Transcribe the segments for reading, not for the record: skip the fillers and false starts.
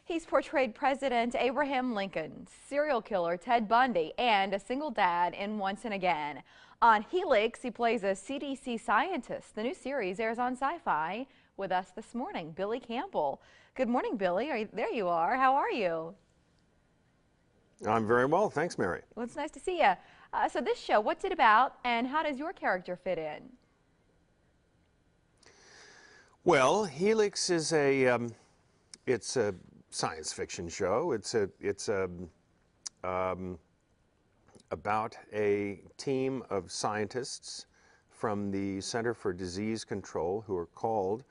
He's portrayed President Abraham Lincoln, serial killer Ted Bundy, and a single dad in Once and Again. On Helix, he plays a CDC scientist. The new series airs on Sci-Fi. With us this morning, Billy Campbell. Good morning, Billy. There you are. How are you? I'm very well, thanks, Mary. Well, it's nice to see you. So this show, what's it about, and how does your character fit in? Well, Helix is it's a science fiction show. It's about a team of scientists from the Center for Disease Control who are called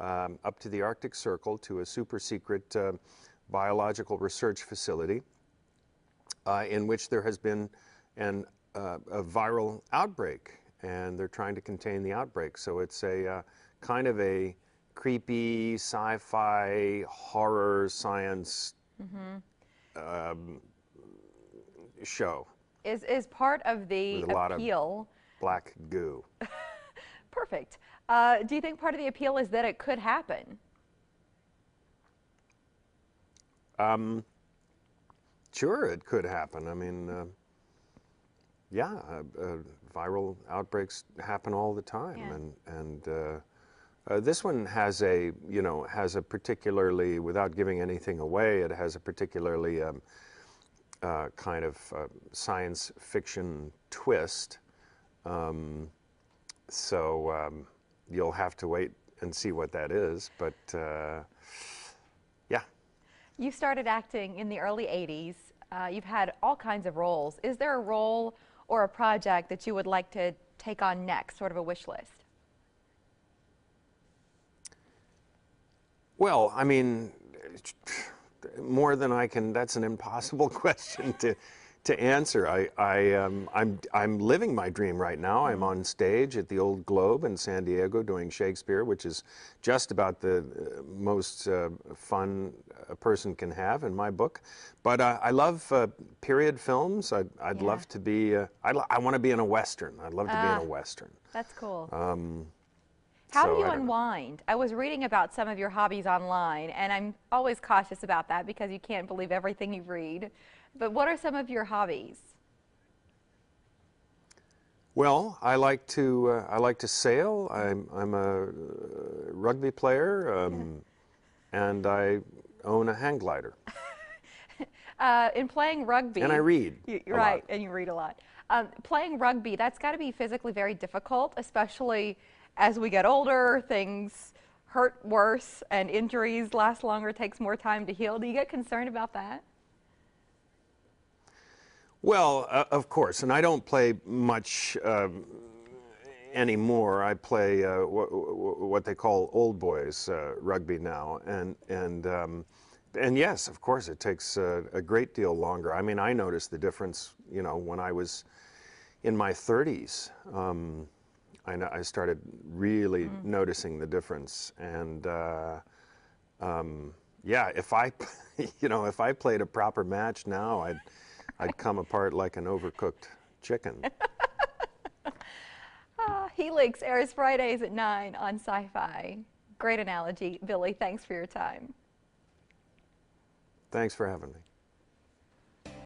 up to the Arctic Circle to a super secret biological research facility in which there has been a viral outbreak, and they're trying to contain the outbreak. So it's a kind of a creepy sci-fi horror science show. Is part of the with a lot appeal of black goo. Perfect. Do you think part of the appeal is that it could happen? Sure, it could happen. I mean, yeah, viral outbreaks happen all the time, Yeah. and this one has a particularly, without giving anything away, it has a particularly kind of science fiction twist. So you'll have to wait and see what that is, but yeah. You started acting in the early 80s. You've had all kinds of roles. Is there a role or a project that you would like to take on next, sort of a wish list? Well, I mean, more than I can, that's an impossible question to answer. I'm living my dream right now. I'm on stage at the Old Globe in San Diego doing Shakespeare, which is just about the most fun a person can have in my book. But I love period films. I'd love to be, I want to be in a Western. I'd love to be in a Western. That's cool. How do you I don't know. unwind? I was reading about some of your hobbies online, and I'm always cautious about that because you can't believe everything you read. But what are some of your hobbies? Well, I like to sail. I'm a rugby player, and I own a hang glider. In playing rugby, and I read. You're right, and you read a lot. Playing rugby, that's got to be physically very difficult, especially as we get older. Things hurt worse, and injuries last longer. Takes more time to heal. Do you get concerned about that? Well, of course, and I don't play much anymore. I play what they call old boys rugby now, and yes, of course, it takes a great deal longer. I mean, I noticed the difference, when I was in my 30s. I started really noticing the difference, and yeah, if I, if I played a proper match now, I'd come apart like an overcooked chicken. Helix airs Fridays at 9 on Sci-Fi. Great analogy, Billy. Thanks for your time. Thanks for having me.